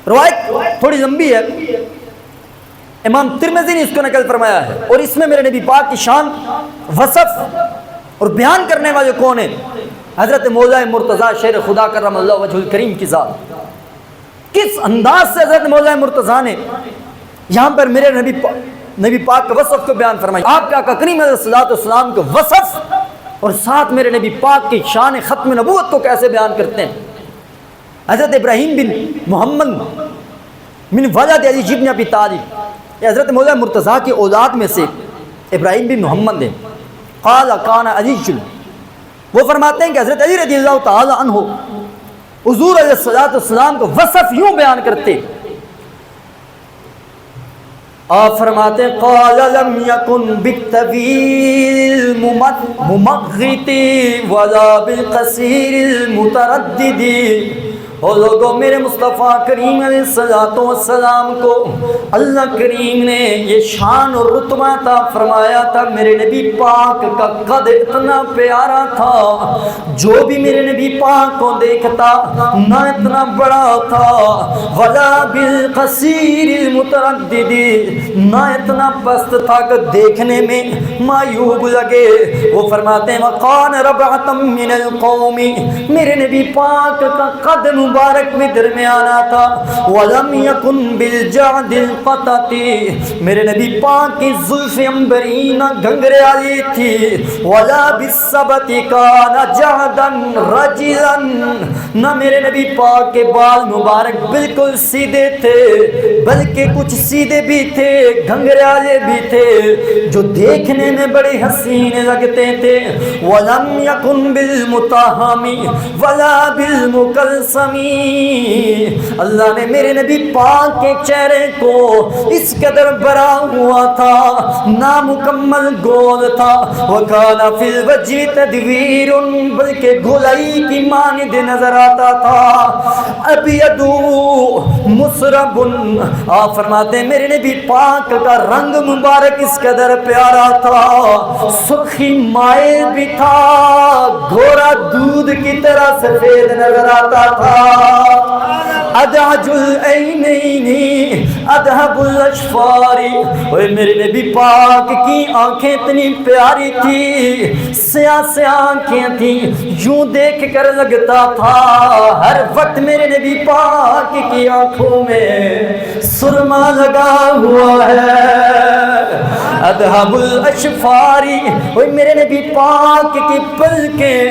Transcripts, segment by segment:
روایت تھوڑی لمبی ہے، امام ترمذی نے اس کو نقل فرمایا ہے، اور اس میں میرے نبی پاک کی شان، وصف اور بیان کرنے والے کون ہیں؟ حضرت مولا مرتضیٰ شیر خدا کرم اللہ وجہ الکریم کی ذات۔ کس انداز سے حضرت مولا مرتضیٰ نے یہاں پر میرے نبی پاک کے وصف کو بیان فرمایا، آپ کے آقا کریم علیہ الصلوۃ والسلام کے وصف اور ساتھ میرے نبی پاک کی شان ختم نبوت کو کیسے بیان کرتے ہیں۔ حضرت ابراہیم بن محمد من ولد علی بن ابی طالب، یہ حضرت مولا مرتضیٰ کی اولاد میں سے ابراہیم بن محمد ہے۔ قال کان علی، وہ فرماتے ہیں کہ حضرت علی رضی اللہ تعالی عنہ حضور علیہ الصلوۃ والسلام کو وصف یوں بیان کرتے، آپ فرماتے ہیں قال لم یکن بالطویل ممغط ولا بالقصیر المتردد، اور لوگوں میرے مصطفیٰ کریم علیہ الصلوۃ والسلام کو اللہ کریم نے یہ شان اور رتبہ عطا فرمایا تھا، میرے نبی پاک کا قد اتنا پیارا تھا، جو بھی میرے نبی پاک کو دیکھتا نہ اتنا بڑا تھا، ولا بالقصیر المتردد، نہ اتنا پست تھا کہ دیکھنے میں معیوب لگے۔ وہ فرماتے ہیں وقان ربعۃ من القوم، میرے نبی پاک کا قد مبارک میں درمیانا تھا، وَلَمْ يَكُنْ بِالْجَعْدِ الْقَطَطِ، میرے نبی پاک کی زلف عنبرین گھنگرے والی تھی، وَلَا بِالسَّبَتِ كَانَ جَعْدًا رَجِلًا، نہ میرے نبی پاک کے بال مبارک بالکل سیدھے تھے بلکہ کچھ سیدھے بھی تھے، گھنگرے والے بھی تھے جو دیکھنے میں بڑے حسین لگتے تھے، وَلَمْ يَكُنْ بِالْمُتَاهَمِ وَلَا بِالْمُكَلْسَمِ، اللہ نے میرے نبی پاک کے چہرے کو اس قدر بڑا ہوا تھا، نامکمل گول تھا، وَكَانَ فِي الْوَجْهِ تَدْوِيرٌ، بلکہ گولائی کی مانند نظر آتا تھا، ابیض مصرب، آپ فرماتے ہیں میرے نبی پاک کا رنگ مبارک اس قدر پیارا تھا، سرخی مائل بھی تھا، گھوڑا دودھ کی طرح سفید نظر آتا تھا، ادعج العینین ادہب الاشفار، اور میرے نبی پاک کی آنکھیں اتنی پیاری تھی، سیاہ سیاہ آنکھیں تھیں، یوں دیکھ کر لگتا تھا ہر وقت میرے نبی پاک کی آنکھوں میں سرما لگا ہوا ہے، ادہب الاشفاری، اور میرے نبی پاک کی پلکیں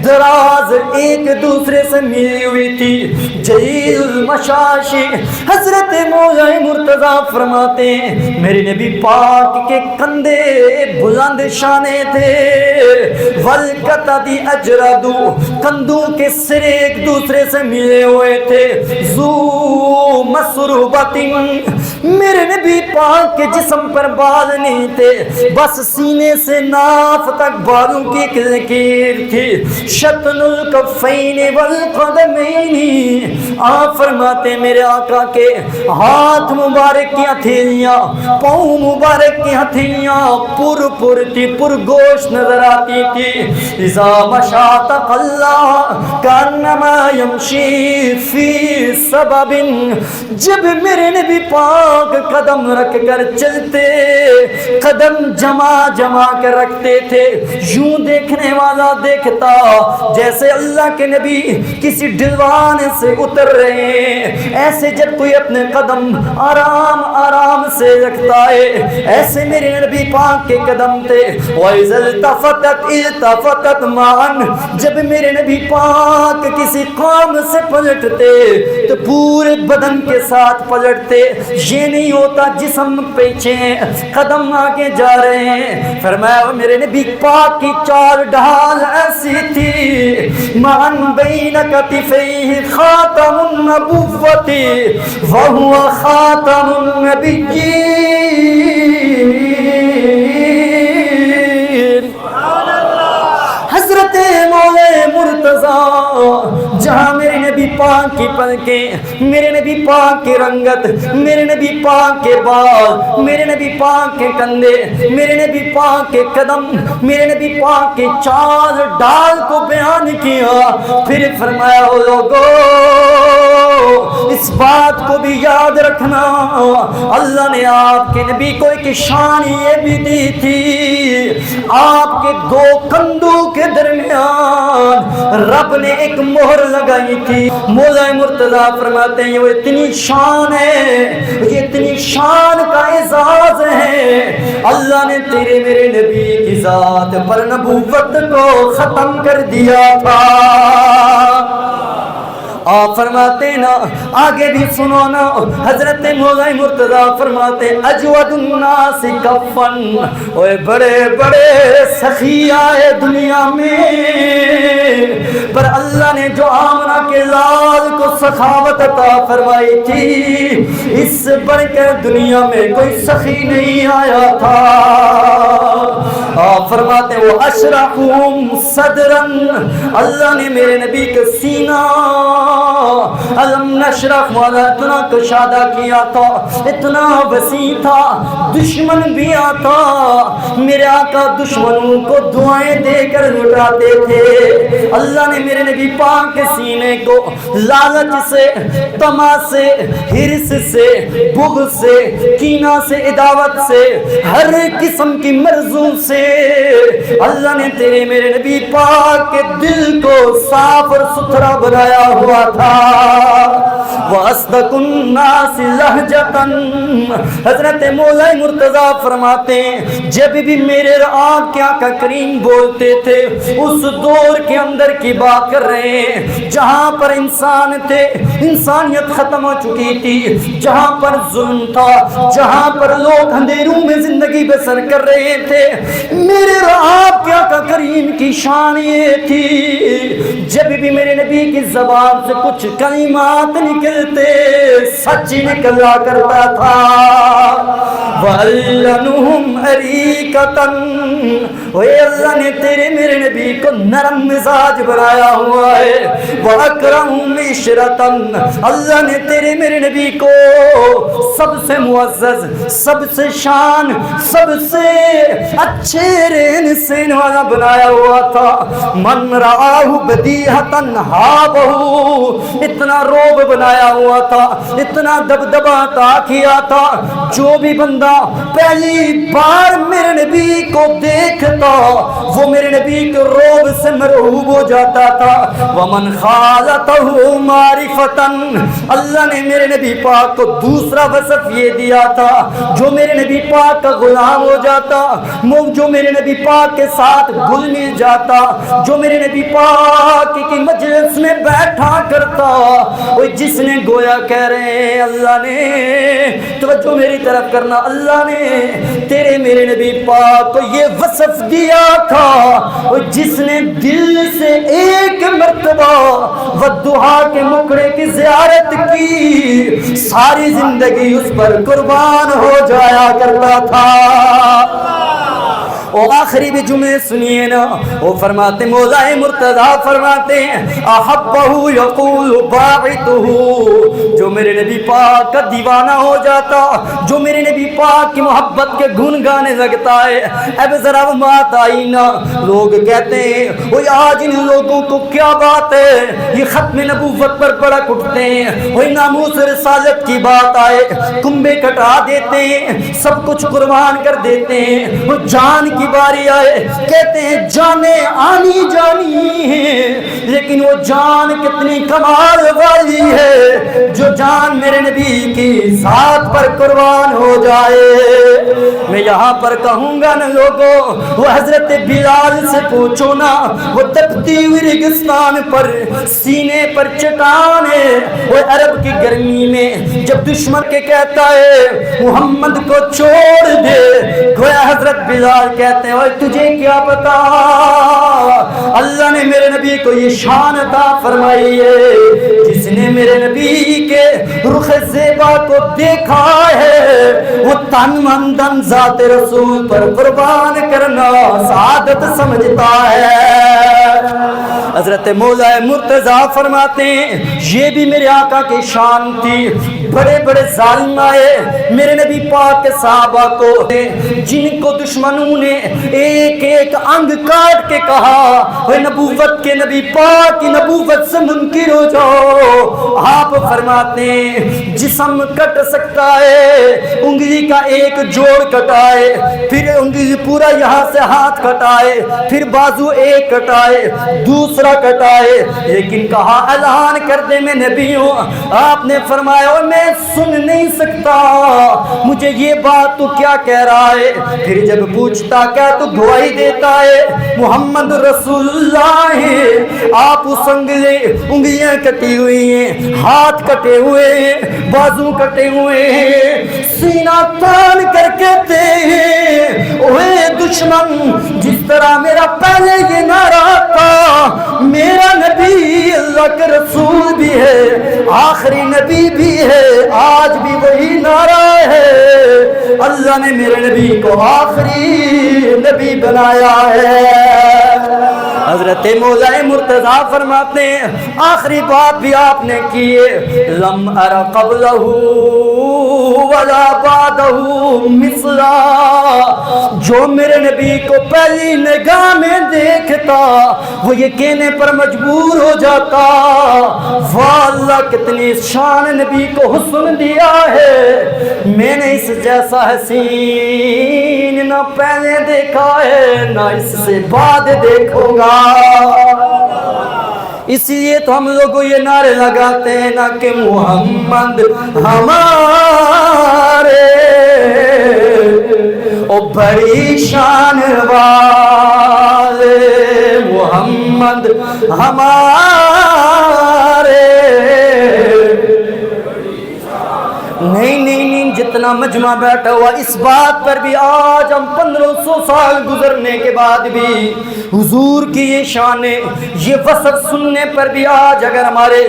دراز ایک دوسرے سے ملی ہوئی تھی، جلیل المشاشی، حضرت مولا مرتضیٰ فرماتے ہیں میرے نبی پاک کے کندھے بلند شانے تھے، والقطد اجرد، کندھوں کے سرے ایک دوسرے سے ملے ہوئے تھے، ذو مسربت، میرے نبی پاک کے جسم پر بال نہیں تھے، بس سینے سے ناف تک بالوں کی ایک لکیر تھی، شطن الکفین والقدمین، آپ فرماتے میرے آقا کے ہاتھ مبارک کی ہتھیلیاں، پاؤں مبارک کی ہتھیلیاں پر تھی، پر گوشت نظر آتی تھی، اذا مشى تقلّى كأنما يمشي في سبب، جب میرے نبی پاک قدم رکھ کر چلتے، قدم جمع کر رکھتے تھے، یوں دیکھنے والا دیکھتا جیسے اللہ کے نبی کسی ڈلوان سے اتر رہے ہیں، ایسے جب کوئی اپنے قدم آرام سے رکھتا ہے، ایسے میرے نبی پاک کے قدم تھے، وَإِذَا الْتَفَتَتْ الْتَفَتَتْ مَعًا، جب میرے نبی پاک کسی قوم سے پلٹتے تو پورے بدن کے ساتھ پلٹتے، یہ نہیں ہوتا جسم پیچھے قدم آگے جا رہے ہیں، فرمایا میرے نبی پاک کی چال ڈھال ایسی تھی، مَعًا بَيْنَ كَتِفَيْهِ خَاتَمُ النَّبُوَّةِ وَهُوَ خَاتَمُ النَّبِيِّينَ، حضرت مولا مرتضیٰ جہاں میرے نبی پاک کی پلکیں، میرے نبی پاک کی رنگت، میرے نبی پاک کے بال، میرے نبی پاک کے کندھے، میرے نبی پاک کے قدم، میرے نبی پاک کے چال ڈال کو بیان کیا۔ پھر فرمایا او لوگو اس بات کو بھی یاد رکھنا، اللہ نے آپ کے نبی کو ایک شان یہ بھی دی تھی، آپ کے دو کندھوں کے درمیان رب نے ایک مہر لگائی تھی۔ مولا مرتضیٰ فرماتے ہیں وہ اتنی شان ہے، یہ اتنی شان کا اعزاز ہے، اللہ نے تیرے میرے نبی کی ذات پر نبوت کو ختم کر دیا تھا۔ آپ فرماتے نا، آگے بھی سنو نا، حضرت مولا مرتضیٰ فرماتے اجود الناس کفن، اوے بڑے بڑے سخی آئے دنیا میں، پر اللہ نے جو آمنہ کے لال کو سخاوت عطا فرمائی تھی، اس سے بڑھ کر دنیا میں کوئی سخی نہیں آیا تھا۔ آپ فرماتے وہ اشرحہم صدرن، اللہ نے میرے نبی کا سینہ علم نشرح والا اتنا کشادہ کیا تھا، اتنا وسیع تھا، دشمن بھی آتا میرے آقا دشمنوں کو دعائیں دے کر لٹاتے تھے۔ اللہ نے میرے نبی پاک کے سینے کو لالچ سے، طمع سے، حرص سے، بغض سے، کینہ سے، عداوت سے، ہر قسم کی مرضوں سے اللہ نے تیرے میرے نبی پاک کے دل کو صاف اور ستھرا بنایا ہوا تھا۔ وَأَصْدَقُ النَّاسِ لَهْجَةً، حضرت مولا مرتضیٰ فرماتے ہیں جب بھی میرے آپ کے آقا کریم بولتے تھے اس دور کے اندر کی بات کر رہے ہیں جہاں پر انسان تھے، انسانیت ختم ہو چکی تھی، جہاں پر ظلم تھا، جہاں پر لوگ اندھیروں میں زندگی بسر کر رہے تھے، میرے آپ کے آقا کریم کی شان یہ تھی جب بھی میرے نبی کی زبان سے کچھ کلمات نکلتے سچ نکلا کرتا تھا۔ وَأَلَّنُهُمْ أَرِيكَةً، اے اللہ نے تیرے میرے نبی کو نرم مزاج بنایا ہوا ہے۔ وَأَكْرَمُهُمْ عِشْرَةً، اللہ نے تیرے میرے نبی کو سب سے معزز، سب سے شان، سب سے اچھے رہن سہن والا بنایا ہوا تھا۔ مَنْ رَآهُ بَدِيهَةً هَابَهُ، اتنا روب بنایا ہوا تھا، اتنا دبدبا عطا کیا تھا، جو بھی بندہ پہلی بار میرے نبی کو دیکھتا وہ میرے نبی کے روب سے مرعوب ہو جاتا تھا۔ وَمَنْ خَالَطَهُ مَعْرِفَةً، اللہ نے میرے نبی پاک کو دوسرا وصف یہ دیا تھا جو میرے نبی پاک کا غلام ہو جاتا، جو میرے نبی پاک کے ساتھ گل مل جاتا، جو میرے نبی پاک کی مجلس میں بیٹھا کرتا، وہ جس نے گویا کہہ رہے ہیں اللہ نے توجہ میری طرف کرنا، اللہ نے تیرے میرے نبی پاک کو یہ وصف دیا تھا، وہ جس نے دل سے ایک مرتبہ والدہا کے مکڑے کی زیارت کی ساری زندگی اس پر قربان ہو جایا کرتا تھا۔ وہ آخری بھی جمعے سنیے نا، وہ فرماتے مولا مرتضیٰ فرماتے ہیں احبہ یقول باعثہ، جو میرے نبی پاک کا دیوانہ ہو جاتا، جو میرے نبی پاک کی محبت کے گن گانے لگتا ہے، اب ذرا وہ بات آئی نا، لوگ کہتے ہیں وہ آج ان لوگوں کو کیا بات ہے، یہ ختم نبوت پر بڑا اٹھتے ہیں، وہی ناموس رسالت کی بات آئے کنبے کٹا دیتے ہیں، سب کچھ قربان کر دیتے ہیں، وہ جان کی باری آئے کہتے ہیں جانیں آنی جانی ہے، لیکن وہ جان کتنی کمال والی ہے جو جان میرے نبی کی ذات پر قربان ہو جائے۔ میں یہاں پر کہوں گا نا لوگوں، وہ حضرت بلال سے پوچھو نا، وہ تپتی ہوئی ریگستان پر سینے پر چٹان ہے، وہ عرب کی گرمی میں جب دشمن کے کہتا ہے محمد کو چھوڑ دے، گویا حضرت بلال کہتے ہیں اور تجھے کیا پتا، اللہ نے میرے نبی کو یہ شان عطا فرمائی ہے، جس نے میرے نبی کے رخ زیبا کو دیکھا ہے وہ تن من دن ذات رسول پر قربان کرنا سعادت سمجھتا ہے۔ حضرت مولا مرتضیٰ فرماتے ہیں یہ بھی میرے آقا کی شان تھی. بڑے بڑے ظالم آئے میرے نبی پاک کے صحابہ کو, جن کو دشمنوں نے ایک ایک انگ کاٹ کے کہا اے نبوت کے نبی پاک کی نبوت سے منکر ہو جاؤ. آپ فرماتے ہیں جسم کٹ سکتا ہے, انگلی کا ایک جوڑ کٹائے, پھر انگلی پورا یہاں سے ہاتھ کٹائے, پھر بازو ایک کٹائے, دوسرا کٹائے, لیکن کہا اعلان کر دے میں نبی ہوں. آپ نے فرمایا میں سن نہیں سکتا, مجھے یہ بات تو کیا کہہ رہا ہے. پھر جب پوچھتا کیا تو گواہی دیتا ہے محمد رسول اللہ ہے. آپ اس انگلیاں کٹی ہوئی ہیں, ہاتھ کٹے ہوئے ہیں, بازو کٹے ہوئے ہیں, سینہ تان کر کہتے ہیں اوے دشمن جس طرح میرا پہلے یہ نعرہ تھا میرا نبی اللہ کے رسول بھی ہے, آخری نبی بھی ہے, آج بھی وہی نعرہ ہے. اللہ نے میرے نبی کو آخری نبی بنایا ہے. حضرت مولا مرتضیٰ فرماتے ہیں آخری بات بھی آپ نے کی ہے, لم ار قبلہ ولا بعدہ مثلا. جو میرے نبی کو پہلی نگاہ میں دیکھتا وہ یہ کہنے پر مجبور ہو جاتا واہ اللہ کتنی شان نبی کو حسن دیا ہے, میں نے اس جیسا حسین نہ پہلے دیکھا ہے نہ اس سے بعد دیکھوں گا. اس لیے تو ہم لوگوں یہ نعرے لگاتے ہیں نا کہ محمد ہمارے او بڑی شان والے, محمد ہمارے. نہیں جتنا مجمع بیٹھا ہوا اس بات پر بھی آج ہم 1500 سال گزرنے کے بعد بھی حضور کی یہ شان یہ وصف سننے پر بھی آج اگر ہمارے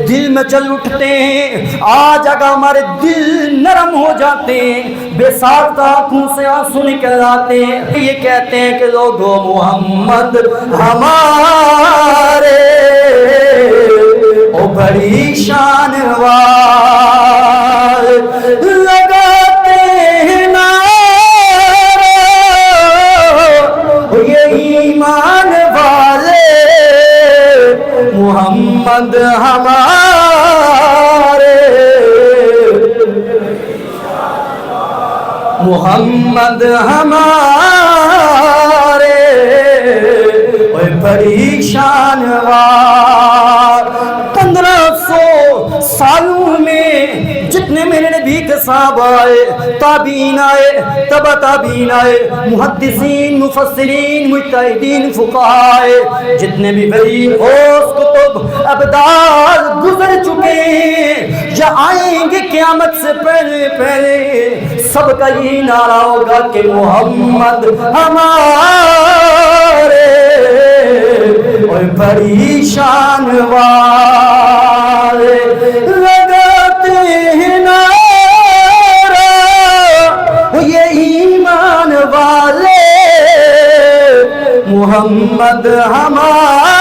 دل میں چل اٹھتے ہیں, آج اگر ہمارے دل نرم ہو جاتے ہیں, بے ساختہ آنکھوں سے آنسو نکل آتے ہیں, یہ کہتے ہیں کہ لوگوں محمد ہمارے او بڑی شان والے لگاتے ہیں نعرہ یہ ایمان والے محمد ہمارے. محمد ہمارے اوے بڑی شان وار. 1500 سالوں میں جتنے میرے نبی کے صحابہ آئے, تابعین آئے, تبع تابعین آئے, محدثین, مفسرین, مجتہدین, فقہاء آئے, جتنے بھی ولی غوث کتب ابدال گزر چکے ہیں یا آئیں گے قیامت سے پہلے پہلے, سب کا یہی نعرہ ہوگا کہ محمد ہمارے اور بڑی شان والے. لگاتے ہیں نعرہ یہ ایمان والے محمد ہمارے